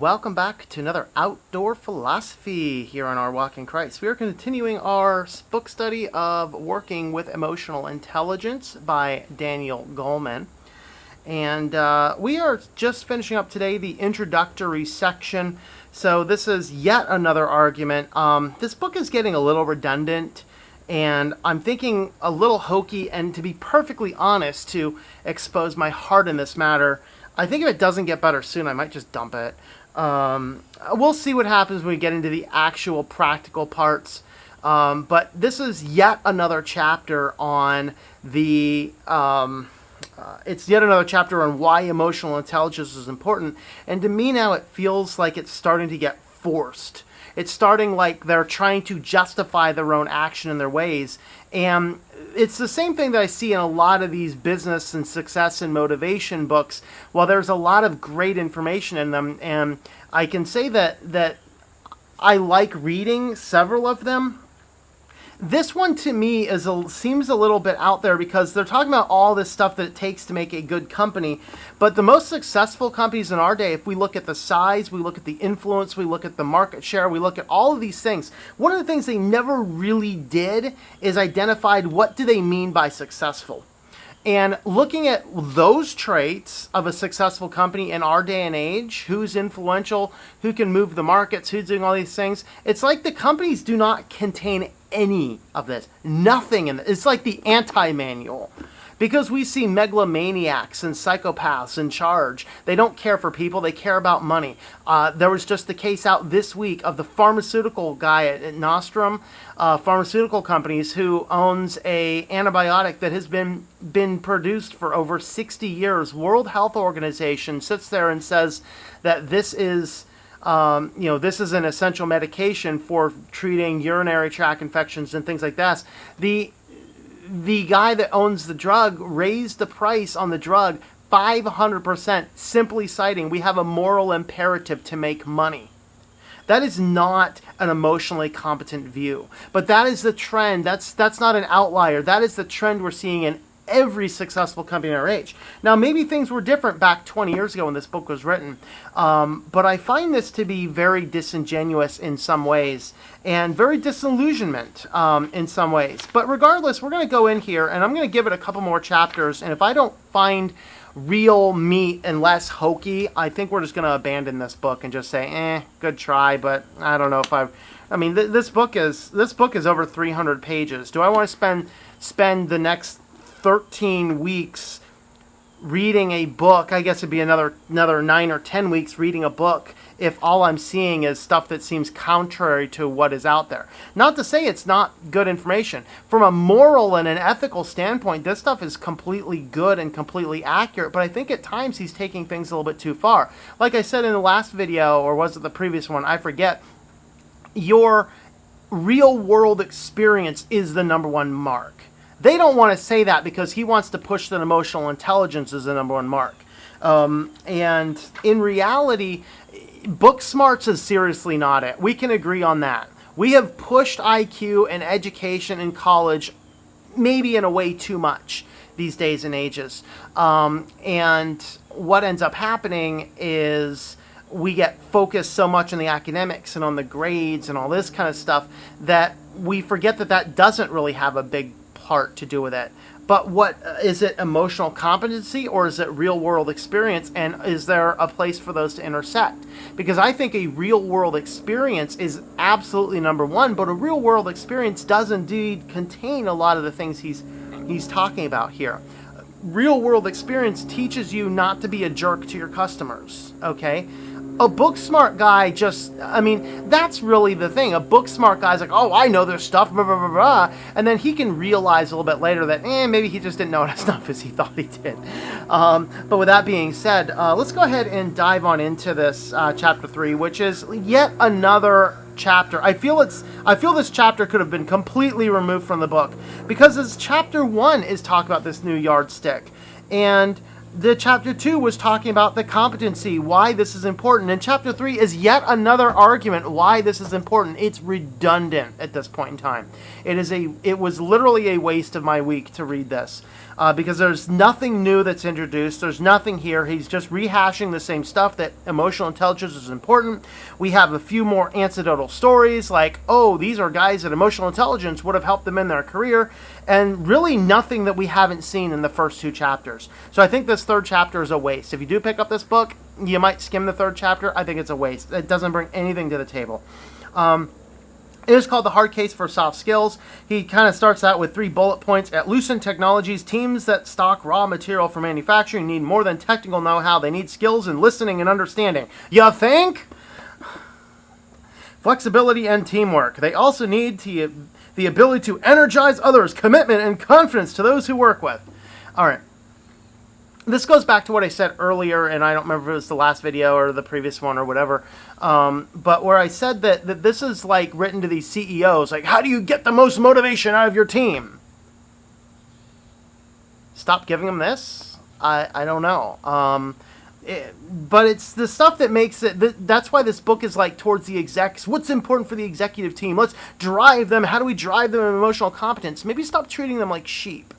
Welcome back to another Outdoor Philosophy here on our Walk in Christ. We are continuing our book study of Working with Emotional Intelligence by Daniel Goleman. And we are just finishing up today the introductory section. So this is yet another argument. This book is getting a little redundant, and I'm thinking a little hokey, and to be perfectly honest, to expose my heart in this matter, I think if it doesn't get better soon, I might just dump it. We'll see what happens when we get into the actual practical parts. But this is yet another chapter on the... it's yet another chapter on why emotional intelligence is important. And to me now, it feels like it's starting to get forced. It's starting like they're trying to justify their own action and their ways. And it's the same thing that I see in a lot of these business and success and motivation books. While there's a lot of great information in them, and I can say that I like reading several of them, this one to me seems a little bit out there because they're talking about all this stuff that it takes to make a good company. But the most successful companies in our day, if we look at the size, we look at the influence, we look at the market share, we look at all of these things, one of the things they never really did is identified what do they mean by successful. And looking at those traits of a successful company in our day and age, who's influential, who can move the markets, who's doing all these things, it's like the companies do not contain any of this. Nothing in it. It's like the anti-manual. Because we see megalomaniacs and psychopaths in charge. They don't care for people. They care about money. There was just the case out this week of the pharmaceutical guy at Nostrum Pharmaceutical Companies who owns a antibiotic that has been produced for over 60 years. World Health Organization sits there and says that this is... this is an essential medication for treating urinary tract infections and things like that. The guy that owns the drug raised the price on the drug 500%, simply citing we have a moral imperative to make money. That is not an emotionally competent view. But that is the trend. That's not an outlier. That is the trend we're seeing in every successful company in our age. Now, maybe things were different back 20 years ago when this book was written, but I find this to be very disingenuous in some ways and very disillusionment in some ways. But regardless, we're going to go in here and I'm going to give it a couple more chapters, and if I don't find real meat and less hokey, I think we're just going to abandon this book and just say, good try, but I don't know if this book is over 300 pages. Do I want to spend the next 13 weeks reading a book? I guess it'd be another 9 or 10 weeks reading a book if all I'm seeing is stuff that seems contrary to what is out there. Not to say it's not good information. From a moral and an ethical standpoint, this stuff is completely good and completely accurate, but I think at times he's taking things a little bit too far. Like I said in the last video, or was it the previous one? I forget. Your real world experience is the number one mark. They don't want to say that because he wants to push that emotional intelligence as the number one mark. And in reality, book smarts is seriously not it. We can agree on that. We have pushed IQ and education in college maybe in a way too much these days and ages. And what ends up happening is we get focused so much on the academics and on the grades and all this kind of stuff that we forget that doesn't really have a big part to do with it. But what is it, emotional competency, or is it real world experience, and is there a place for those to intersect? Because I think a real world experience is absolutely number one, but a real world experience does indeed contain a lot of the things he's talking about here. Real world experience teaches you not to be a jerk to your customers, okay? A book smart guy that's really the thing. A book smart guy's like, oh, I know this stuff, blah, blah, blah, blah. And then he can realize a little bit later that, maybe he just didn't know it as enough as he thought he did. But with that being said, let's go ahead and dive on into this chapter 3, which is yet another chapter. I feel this chapter could have been completely removed from the book because this chapter 1 is talking about this new yardstick. And The chapter 2 was talking about the competency, why this is important. And chapter 3 is yet another argument why this is important. It's redundant at this point in time. It was literally a waste of my week to read this. Because there's nothing new that's introduced. There's nothing here. He's just rehashing the same stuff, that emotional intelligence is important. We have a few more anecdotal stories like, oh, these are guys that emotional intelligence would have helped them in their career. And really nothing that we haven't seen in the first 2 chapters. So I think this 3rd chapter is a waste. If you do pick up this book, you might skim the 3rd chapter. I think it's a waste. It doesn't bring anything to the table. It is called The Hard Case for Soft Skills. He kind of starts out with 3 bullet points. At Lucent Technologies, teams that stock raw material for manufacturing need more than technical know-how. They need skills in listening and understanding. You think? Flexibility and teamwork. They also need the ability to energize others, commitment and confidence to those who work with. All right. This goes back to what I said earlier, and I don't remember if it was the last video or the previous one or whatever, but where I said that this is like written to these CEOs, like, how do you get the most motivation out of your team? Stop giving them this? I don't know. But it's the stuff that makes it, that's why this book is like towards the execs. What's important for the executive team? Let's drive them. How do we drive them in emotional competence? Maybe stop treating them like sheep.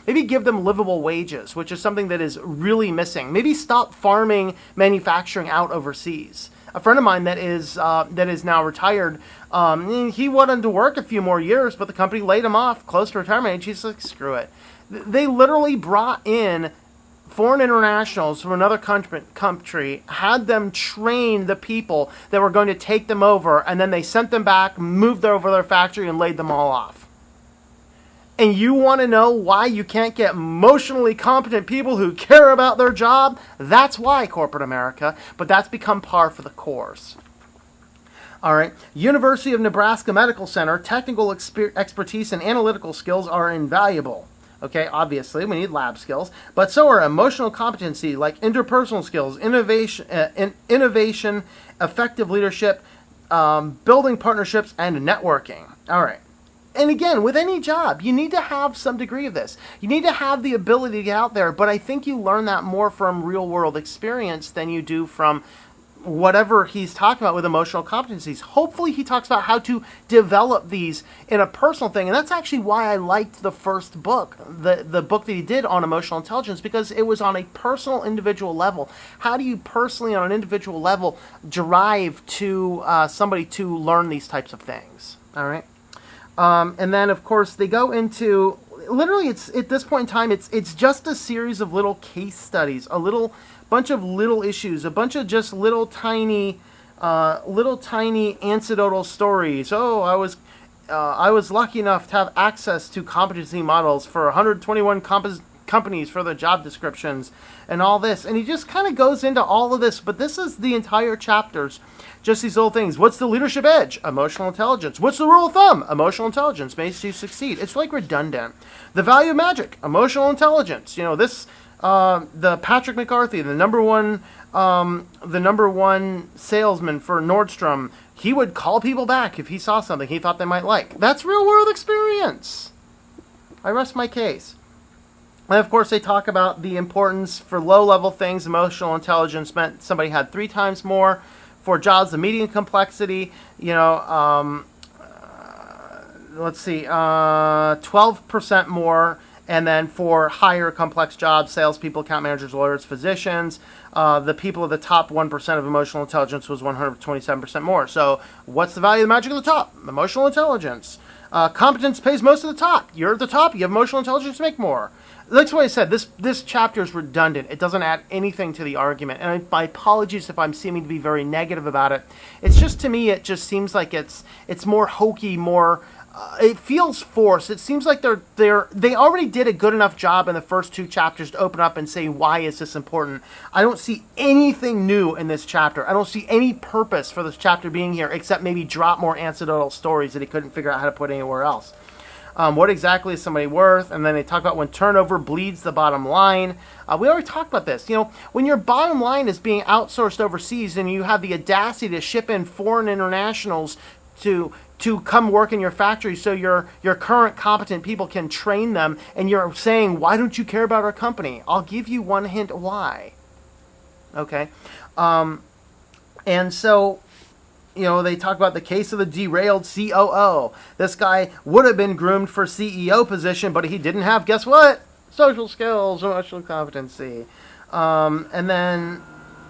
Maybe give them livable wages, which is something that is really missing. Maybe stop farming manufacturing out overseas. A friend of mine that is now retired, he wanted to work a few more years, but the company laid him off close to retirement age. He's like, screw it. They literally brought in foreign internationals from another country, had them train the people that were going to take them over, and then they sent them back, moved over their factory, and laid them all off. And you want to know why you can't get emotionally competent people who care about their job? That's why, corporate America. But that's become par for the course. All right. University of Nebraska Medical Center, technical expertise and analytical skills are invaluable. Okay, obviously, we need lab skills. But so are emotional competency, like interpersonal skills, innovation, effective leadership, building partnerships, and networking. All right. And again, with any job, you need to have some degree of this. You need to have the ability to get out there, but I think you learn that more from real-world experience than you do from whatever he's talking about with emotional competencies. Hopefully he talks about how to develop these in a personal thing, and that's actually why I liked the first book, the book that he did on emotional intelligence, because it was on a personal, individual level. How do you personally, on an individual level, drive to somebody to learn these types of things? All right? And then, of course, they go into, literally, it's at this point in time, it's just a series of little case studies, bunch of little issues, a bunch of just little tiny anecdotal stories. Oh, I was lucky enough to have access to competency models for 121 companies for their job descriptions and all this. And he just kind of goes into all of this, but this is the entire chapters. Just these little things. What's the leadership edge? Emotional intelligence. What's the rule of thumb? Emotional intelligence makes you succeed. It's like redundant. The value of magic. Emotional intelligence. You know, this, the Patrick McCarthy, the number one salesman for Nordstrom, he would call people back if he saw something he thought they might like. That's real world experience. I rest my case. And of course, they talk about the importance for low level things. Emotional intelligence meant somebody had 3 times more. For jobs of medium complexity, you know, let's see, 12% more. And then for higher complex jobs, salespeople, account managers, lawyers, physicians, the people of the top 1% of emotional intelligence was 127% more. So what's the value of the magic at the top? Emotional intelligence. Competence pays most of the top. You're at the top, you have emotional intelligence to make more. That's what I said. This chapter is redundant. It doesn't add anything to the argument. And my apologies if I'm seeming to be very negative about it. It's just, to me, it just seems like it's more hokey, more... it feels forced. It seems like they already did a good enough job in the first 2 chapters to open up and say, why is this important? I don't see anything new in this chapter. I don't see any purpose for this chapter being here, except maybe drop more anecdotal stories that he couldn't figure out how to put anywhere else. What exactly is somebody worth? And then they talk about when turnover bleeds the bottom line. We already talked about this. You know, when your bottom line is being outsourced overseas and you have the audacity to ship in foreign internationals to to come work in your factory so your current competent people can train them, and you're saying, why don't you care about our company? I'll give you one hint why. Okay? And so, they talk about the case of the derailed COO. This guy would have been groomed for CEO position, but he didn't have, guess what? Social skills, emotional competency. And then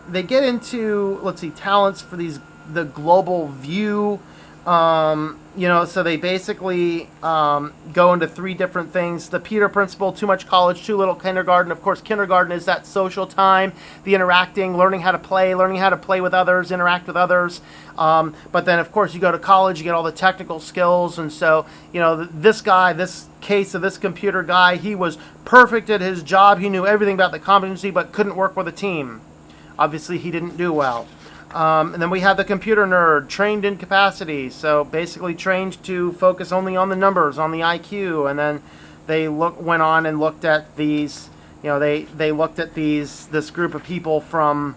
they get into, talents for the global view. So they basically go into 3 different things. The Peter Principle, too much college, too little kindergarten. Of course, kindergarten is that social time, the interacting, learning how to play with others, interact with others. But then, of course, you go to college, you get all the technical skills. And so, this guy, this case of this computer guy, he was perfect at his job. He knew everything about the competency, but couldn't work with a team. Obviously, he didn't do well. And then we have the computer nerd, trained in capacity. So basically trained to focus only on the numbers, on the IQ. And then they went on and looked at these, they looked at this group of people from,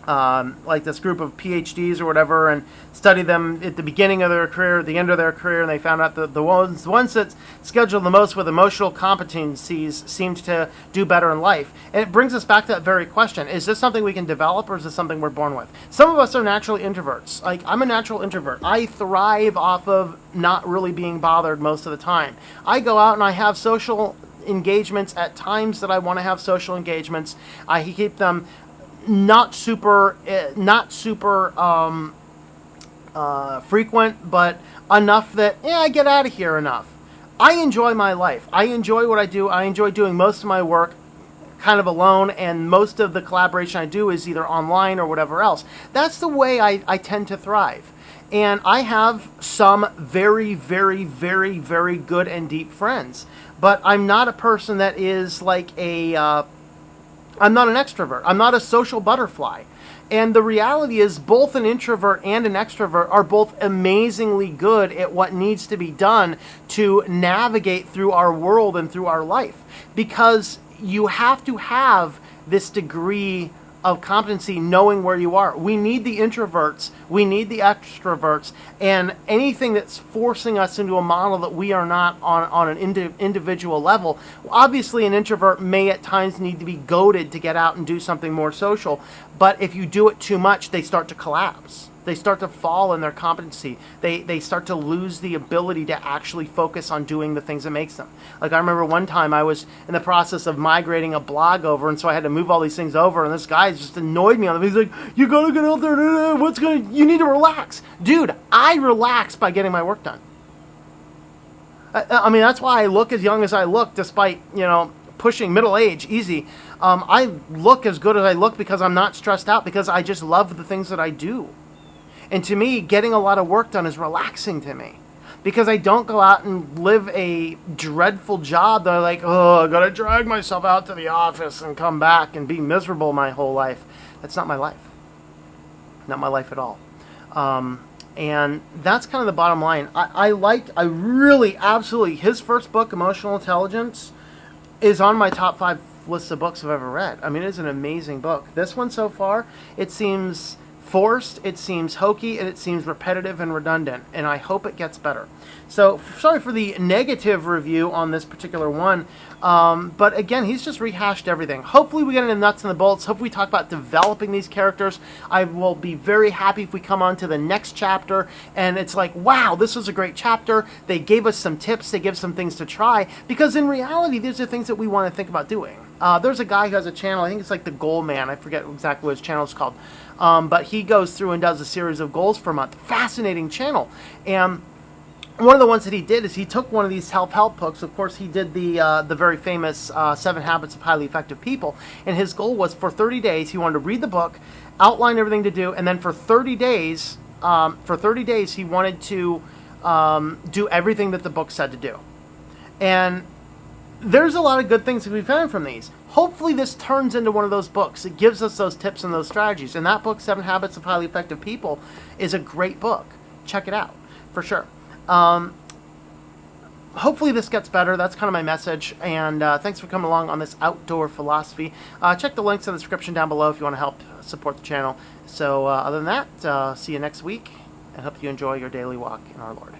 this group of PhDs or whatever, and studied them at the beginning of their career, at the end of their career, and they found out that the ones that scheduled the most with emotional competencies seemed to do better in life. And it brings us back to that very question. Is this something we can develop, or is this something we're born with? Some of us are naturally introverts. I'm a natural introvert. I thrive off of not really being bothered most of the time. I go out and I have social engagements at times that I want to have social engagements. I keep them not super frequent, but enough that I get out of here enough. I enjoy my life. I enjoy what I do. I enjoy doing most of my work kind of alone, and most of the collaboration I do is either online or whatever else. That's the way I tend to thrive. And I have some very, very, very, very good and deep friends. But I'm not a person that is I'm not an extrovert. I'm not a social butterfly. And the reality is both an introvert and an extrovert are both amazingly good at what needs to be done to navigate through our world and through our life. Because you have to have this degree of competency knowing where you are. We need the introverts, we need the extroverts, and anything that's forcing us into a model that we are not on an individual level. Obviously, an introvert may at times need to be goaded to get out and do something more social, but if you do it too much, they start to collapse. They start to fall in their competency. They start to lose the ability to actually focus on doing the things that makes them. I remember one time I was in the process of migrating a blog over, and so I had to move all these things over, and this guy just annoyed me on them. He's like, you gotta get out there, you need to relax. Dude, I relax by getting my work done. I mean, that's why I look as young as I look, despite, pushing middle age, easy. I look as good as I look because I'm not stressed out, because I just love the things that I do. And to me, getting a lot of work done is relaxing to me, because I don't go out and live a dreadful job that I I gotta drag myself out to the office and come back and be miserable my whole life. That's not my life. Not my life at all. And that's kind of the bottom line. I really, absolutely, his first book, Emotional Intelligence, is on my top 5 lists of books I've ever read. I mean, it's an amazing book. This one so far, it seems forced, it seems hokey, and it seems repetitive and redundant, and I hope it gets better. So, sorry for the negative review on this particular one, but again, he's just rehashed everything. Hopefully we get into the nuts and the bolts. Hopefully we talk about developing these characters. I will be very happy if we come on to the next chapter, and it's like, wow, this was a great chapter. They gave us some tips, they give some things to try, because in reality, these are things that we want to think about doing. There's a guy who has a channel, I think it's like the Goal Man, I forget exactly what his channel is called, but he goes through and does a series of goals per month. Fascinating channel. And one of the ones that he did is he took one of these self-help books. Of course, he did the very famous 7 Habits of Highly Effective People, and his goal was for 30 days, he wanted to read the book, outline everything to do, and then for 30 days, he wanted to do everything that the book said to do. And there's a lot of good things to be found from these. Hopefully this turns into one of those books. It gives us those tips and those strategies. And that book, 7 Habits of Highly Effective People, is a great book. Check it out, for sure. Hopefully this gets better. That's kind of my message. And thanks for coming along on this outdoor philosophy. Check the links in the description down below if you want to help support the channel. So other than that, see you next week. and help you enjoy your daily walk in our Lord.